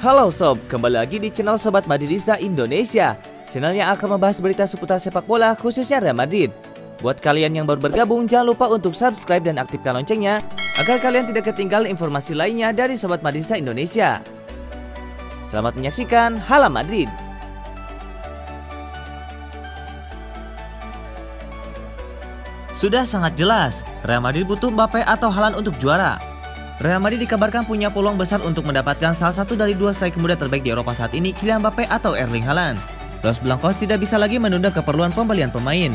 Halo sob, kembali lagi di channel Sobat Madridista Indonesia. Channel yang akan membahas berita seputar sepak bola khususnya Real Madrid. Buat kalian yang baru bergabung, jangan lupa untuk subscribe dan aktifkan loncengnya agar kalian tidak ketinggalan informasi lainnya dari Sobat Madridista Indonesia. Selamat menyaksikan Hala Madrid. Sudah sangat jelas, Real Madrid butuh Mbappe atau Haaland untuk juara. Real Madrid dikabarkan punya peluang besar untuk mendapatkan salah satu dari dua striker muda terbaik di Eropa saat ini, Kylian Mbappe atau Erling Haaland. Los Blancos tidak bisa lagi menunda keperluan pembelian pemain.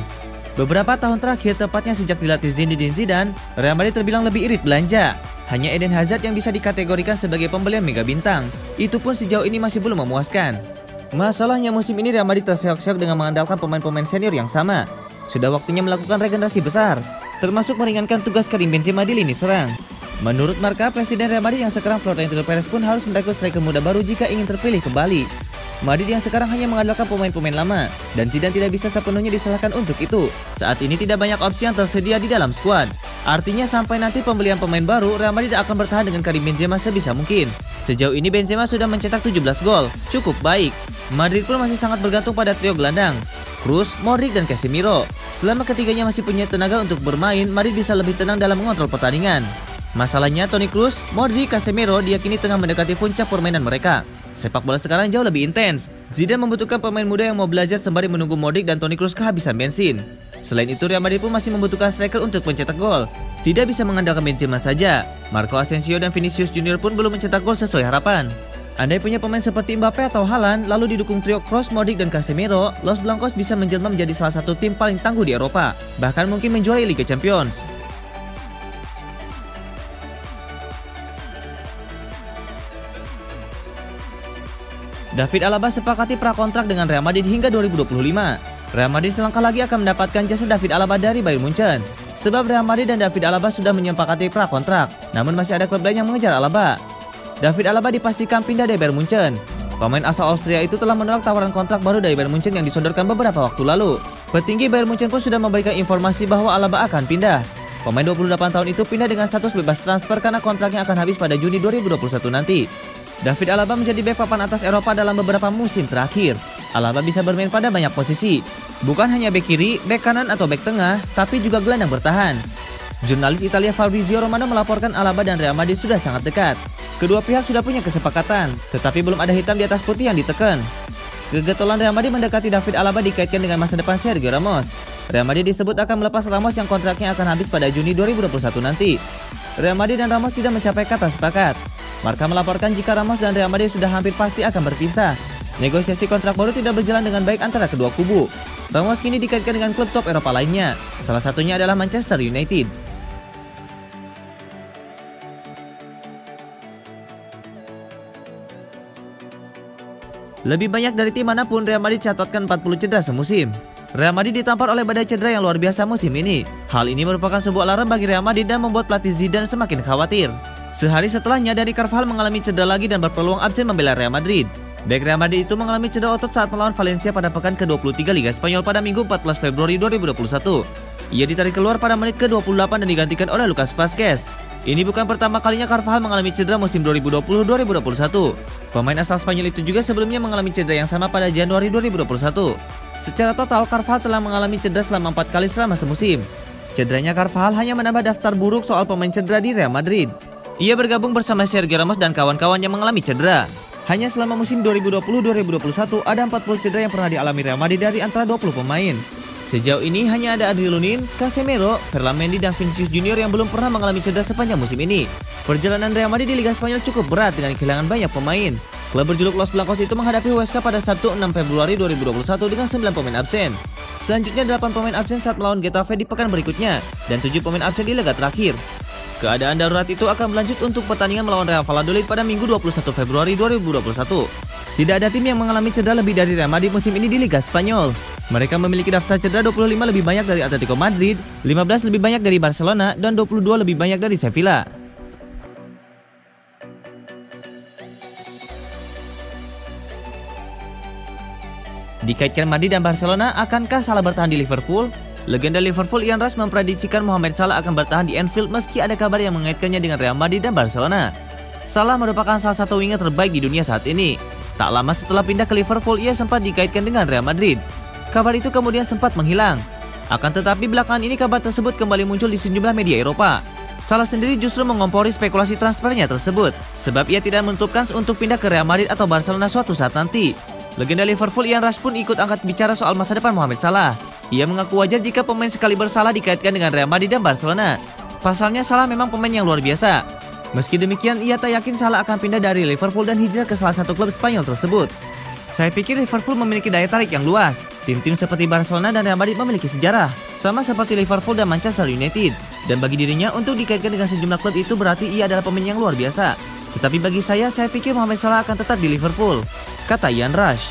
Beberapa tahun terakhir, tepatnya sejak dilatih Zinedine Zidane, Real Madrid terbilang lebih irit belanja. Hanya Eden Hazard yang bisa dikategorikan sebagai pembelian mega bintang. Itu pun sejauh ini masih belum memuaskan. Masalahnya musim ini Real Madrid terseok-seok dengan mengandalkan pemain-pemain senior yang sama. Sudah waktunya melakukan regenerasi besar, termasuk meringankan tugas Karim Benzema di lini serang. Menurut Marca, Presiden Real Madrid yang sekarang Florentino Perez pun harus merekrut striker muda baru jika ingin terpilih kembali. Madrid yang sekarang hanya mengandalkan pemain-pemain lama, dan Zidane tidak bisa sepenuhnya disalahkan untuk itu. Saat ini tidak banyak opsi yang tersedia di dalam skuad. Artinya sampai nanti pembelian pemain baru, Real Madrid akan bertahan dengan Karim Benzema sebisa mungkin. Sejauh ini Benzema sudah mencetak 17 gol, cukup baik. Madrid pun masih sangat bergantung pada trio gelandang, Kroos, Modric, dan Casemiro. Selama ketiganya masih punya tenaga untuk bermain, Madrid bisa lebih tenang dalam mengontrol pertandingan. Masalahnya Toni Kroos, Modric, Casemiro diyakini tengah mendekati puncak permainan mereka. Sepak bola sekarang jauh lebih intens. Zidane membutuhkan pemain muda yang mau belajar sembari menunggu Modric dan Toni Kroos kehabisan bensin. Selain itu, Real Madrid pun masih membutuhkan striker untuk mencetak gol. Tidak bisa mengandalkan Benzema saja. Marco Asensio dan Vinicius Junior pun belum mencetak gol sesuai harapan. Andai punya pemain seperti Mbappe atau Haaland, lalu didukung trio Kroos, Modric, dan Casemiro, Los Blancos bisa menjelma menjadi salah satu tim paling tangguh di Eropa, bahkan mungkin menjuarai Liga Champions. David Alaba sepakati prakontrak dengan Real Madrid hingga 2025. Real Madrid selangkah lagi akan mendapatkan jasa David Alaba dari Bayern Munchen. Sebab Real Madrid dan David Alaba sudah menyepakati prakontrak, namun masih ada klub lain yang mengejar Alaba. David Alaba dipastikan pindah dari Bayern Munchen. Pemain asal Austria itu telah menolak tawaran kontrak baru dari Bayern Munchen yang disodorkan beberapa waktu lalu. Petinggi Bayern Munchen pun sudah memberikan informasi bahwa Alaba akan pindah. Pemain 28 tahun itu pindah dengan status bebas transfer karena kontraknya akan habis pada Juni 2021 nanti. David Alaba menjadi bek papan atas Eropa dalam beberapa musim terakhir. Alaba bisa bermain pada banyak posisi, bukan hanya bek kiri, bek kanan atau bek tengah, tapi juga gelandang bertahan. Jurnalis Italia Fabrizio Romano melaporkan Alaba dan Real Madrid sudah sangat dekat. Kedua pihak sudah punya kesepakatan, tetapi belum ada hitam di atas putih yang ditekan. Kegetolan Real Madrid mendekati David Alaba dikaitkan dengan masa depan Sergio Ramos. Real Madrid disebut akan melepas Ramos yang kontraknya akan habis pada Juni 2021 nanti. Real Madrid dan Ramos tidak mencapai kata sepakat. Marca melaporkan jika Ramos dan Real Madrid sudah hampir pasti akan berpisah. Negosiasi kontrak baru tidak berjalan dengan baik antara kedua kubu. Ramos kini dikaitkan dengan klub top Eropa lainnya. Salah satunya adalah Manchester United. Lebih banyak dari tim manapun, Real Madrid catatkan 40 cedera semusim. Real Madrid ditampar oleh badai cedera yang luar biasa musim ini. Hal ini merupakan sebuah alarm bagi Real Madrid dan membuat pelatih Zidane semakin khawatir. Sehari setelahnya, Dani Carvajal mengalami cedera lagi dan berpeluang absen membela Real Madrid. Bek Real Madrid itu mengalami cedera otot saat melawan Valencia pada pekan ke-23 Liga Spanyol pada Minggu 14 Februari 2021. Ia ditarik keluar pada menit ke-28 dan digantikan oleh Lucas Vazquez. Ini bukan pertama kalinya Carvajal mengalami cedera musim 2020-2021. Pemain asal Spanyol itu juga sebelumnya mengalami cedera yang sama pada Januari 2021. Secara total, Carvajal telah mengalami cedera selama 4 kali selama semusim. Cederanya Carvajal hanya menambah daftar buruk soal pemain cedera di Real Madrid. Ia bergabung bersama Sergio Ramos dan kawan-kawan yang mengalami cedera. Hanya selama musim 2020-2021 ada 40 cedera yang pernah dialami Real Madrid dari antara 20 pemain. Sejauh ini hanya ada Adrien Lunin, Casemiro, Ferland Mendy, dan Vinicius Junior yang belum pernah mengalami cedera sepanjang musim ini. Perjalanan Real Madrid di Liga Spanyol cukup berat dengan kehilangan banyak pemain. Klub berjuluk Los Blancos itu menghadapi Huesca pada Sabtu 6 Februari 2021 dengan 9 pemain absen. Selanjutnya 8 pemain absen saat melawan Getafe di pekan berikutnya, dan 7 pemain absen di laga terakhir. Keadaan darurat itu akan berlanjut untuk pertandingan melawan Real Valladolid pada Minggu 21 Februari 2021. Tidak ada tim yang mengalami cedera lebih dari Real Madrid musim ini di Liga Spanyol. Mereka memiliki daftar cedera 25 lebih banyak dari Atletico Madrid, 15 lebih banyak dari Barcelona, dan 22 lebih banyak dari Sevilla. Dikaitkan Madrid dan Barcelona, akankah Salah bertahan di Liverpool? Legenda Liverpool Ian Rush memprediksikan Mohamed Salah akan bertahan di Anfield meski ada kabar yang mengaitkannya dengan Real Madrid dan Barcelona. Salah merupakan salah satu winger terbaik di dunia saat ini. Tak lama setelah pindah ke Liverpool, ia sempat dikaitkan dengan Real Madrid. Kabar itu kemudian sempat menghilang. Akan tetapi belakangan ini kabar tersebut kembali muncul di sejumlah media Eropa. Salah sendiri justru mengompori spekulasi transfernya tersebut, sebab ia tidak menutupkan untuk pindah ke Real Madrid atau Barcelona suatu saat nanti. Legenda Liverpool Ian Rush pun ikut angkat bicara soal masa depan Mohamed Salah. Ia mengaku wajar jika pemain sekaliber Salah dikaitkan dengan Real Madrid dan Barcelona. Pasalnya Salah memang pemain yang luar biasa. Meski demikian, ia tak yakin Salah akan pindah dari Liverpool dan hijrah ke salah satu klub Spanyol tersebut. Saya pikir Liverpool memiliki daya tarik yang luas. Tim-tim seperti Barcelona dan Real Madrid memiliki sejarah, sama seperti Liverpool dan Manchester United. Dan bagi dirinya, untuk dikaitkan dengan sejumlah klub itu berarti ia adalah pemain yang luar biasa. Tetapi bagi saya pikir Mohamed Salah akan tetap di Liverpool, kata Ian Rush.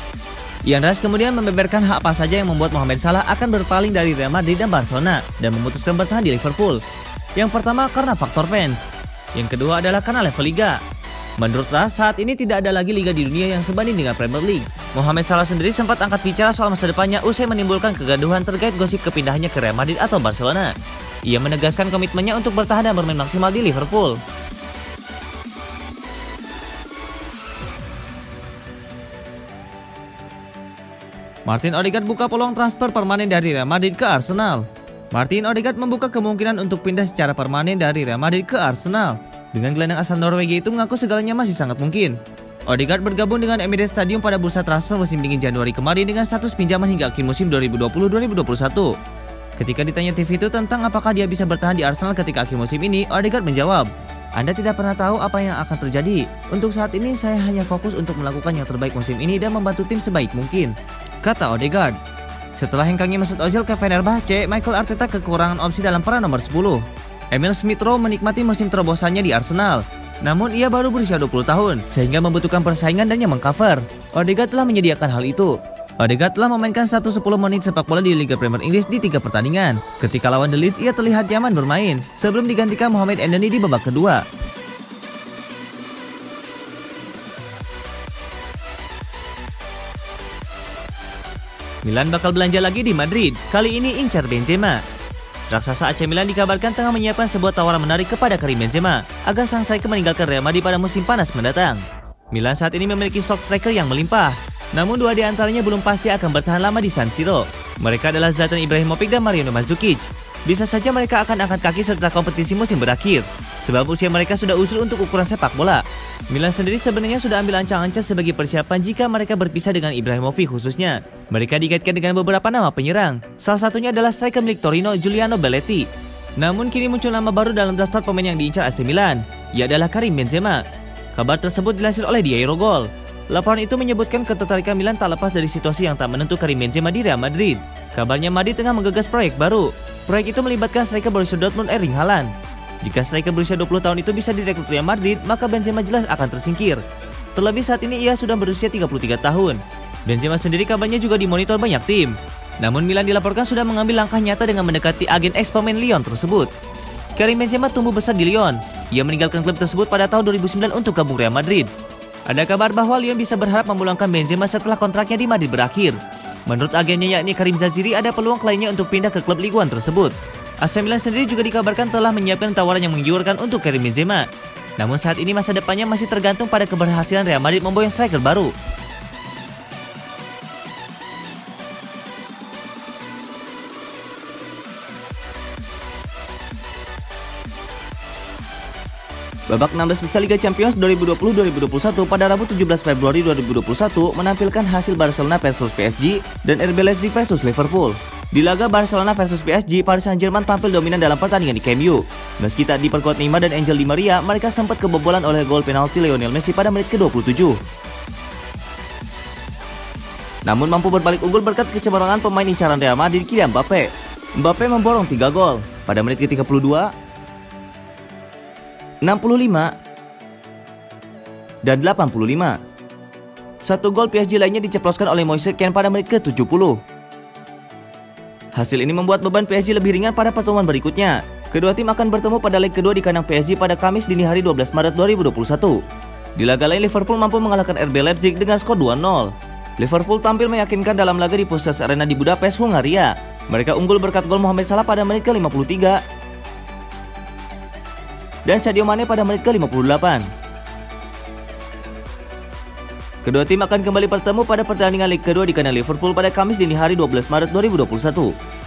Ian Rush kemudian membeberkan hal apa saja yang membuat Mohamed Salah akan berpaling dari Real Madrid dan Barcelona dan memutuskan bertahan di Liverpool. Yang pertama karena faktor fans. Yang kedua adalah karena level liga. Menurut Rush, saat ini tidak ada lagi liga di dunia yang sebanding dengan Premier League. Mohamed Salah sendiri sempat angkat bicara soal masa depannya usai menimbulkan kegaduhan terkait gosip kepindahannya ke Real Madrid atau Barcelona. Ia menegaskan komitmennya untuk bertahan dan bermain maksimal di Liverpool. Martin Odegaard buka peluang transfer permanen dari Real Madrid ke Arsenal. Martin Odegaard membuka kemungkinan untuk pindah secara permanen dari Real Madrid ke Arsenal. Dengan gelandang asal Norwegia itu mengaku segalanya masih sangat mungkin. Odegaard bergabung dengan Emirates Stadium pada bursa transfer musim dingin Januari kemarin dengan status pinjaman hingga akhir musim 2020-2021. Ketika ditanya TV itu tentang apakah dia bisa bertahan di Arsenal ketika akhir musim ini, Odegaard menjawab, "Anda tidak pernah tahu apa yang akan terjadi. Untuk saat ini saya hanya fokus untuk melakukan yang terbaik musim ini dan membantu tim sebaik mungkin," kata Odegaard. Setelah hengkangnya Mesut Ozil ke Fenerbahce, Mikel Arteta kekurangan opsi dalam peran nomor 10. Emil Smith-Rowe menikmati musim terobosannya di Arsenal. Namun ia baru berusia 20 tahun, sehingga membutuhkan persaingan dan yang mengcover. Odegaard telah menyediakan hal itu. Odegaard telah memainkan 110 menit sepak bola di Liga Premier Inggris di 3 pertandingan. Ketika lawan The Leeds, ia terlihat nyaman bermain, sebelum digantikan Mohamed Elneny di babak kedua. Milan bakal belanja lagi di Madrid, kali ini incar Benzema. Raksasa AC Milan dikabarkan tengah menyiapkan sebuah tawaran menarik kepada Karim Benzema agar sang striker meninggalkan Real Madrid pada musim panas mendatang. Milan saat ini memiliki stok striker yang melimpah, namun dua di antaranya belum pasti akan bertahan lama di San Siro. Mereka adalah Zlatan Ibrahimovic dan Mariano Mandzukic. Bisa saja mereka akan angkat kaki setelah kompetisi musim berakhir, sebab usia mereka sudah usul untuk ukuran sepak bola. Milan sendiri sebenarnya sudah ambil ancang-ancang sebagai persiapan jika mereka berpisah dengan Ibrahimovic khususnya. Mereka dikaitkan dengan beberapa nama penyerang, salah satunya adalah striker milik Torino Giuliano Belletti. Namun kini muncul nama baru dalam daftar pemain yang diincar AC Milan, ia adalah Karim Benzema. Kabar tersebut dilansir oleh The Aerogol. Laporan itu menyebutkan ketertarikan Milan tak lepas dari situasi yang tak menentu Karim Benzema di Real Madrid. Kabarnya Madrid tengah menggagas proyek baru. Proyek itu melibatkan striker Borussia Dortmund Erling Haaland. Jika striker berusia 20 tahun itu bisa direkrut Real Madrid, maka Benzema jelas akan tersingkir. Terlebih saat ini ia sudah berusia 33 tahun. Benzema sendiri kabarnya juga dimonitor banyak tim. Namun Milan dilaporkan sudah mengambil langkah nyata dengan mendekati agen ex pemain Lyon tersebut. Karim Benzema tumbuh besar di Lyon. Ia meninggalkan klub tersebut pada tahun 2009 untuk gabung Real Madrid. Ada kabar bahwa Lyon bisa berharap memulangkan Benzema setelah kontraknya di Madrid berakhir. Menurut agennya yakni Karim Zaziri, ada peluang kliennya untuk pindah ke klub Ligue 1 tersebut. AC Milan sendiri juga dikabarkan telah menyiapkan tawaran yang menggiurkan untuk Karim Benzema. Namun saat ini masa depannya masih tergantung pada keberhasilan Real Madrid memboyong striker baru. Babak 16 besar Liga Champions 2020-2021 pada Rabu 17 Februari 2021 menampilkan hasil Barcelona versus PSG dan RB Leipzig versus Liverpool. Di laga Barcelona versus PSG, Paris Saint-Germain tampil dominan dalam pertandingan di Camp Nou. Meski tak diperkuat Neymar dan Angel Di Maria, mereka sempat kebobolan oleh gol penalti Lionel Messi pada menit ke-27. Namun mampu berbalik unggul berkat kecemerlangan pemain incaran Real Madrid Kylian Mbappe. Mbappe memborong 3 gol pada menit ke-32, 65, dan 85. Satu gol PSG lainnya diceploskan oleh Moise Kean pada menit ke-70. Hasil ini membuat beban PSG lebih ringan pada pertemuan berikutnya. Kedua tim akan bertemu pada leg kedua di kandang PSG pada Kamis dini hari 12 Maret 2021. Di laga lain, Liverpool mampu mengalahkan RB Leipzig dengan skor 2-0. Liverpool tampil meyakinkan dalam laga di Puskas Arena di Budapest, Hungaria. Mereka unggul berkat gol Mohamed Salah pada menit ke-53 dan Sadio Mane pada menit ke-58. Kedua tim akan kembali bertemu pada pertandingan leg kedua di kandang Liverpool pada Kamis dini hari 12 Maret 2021.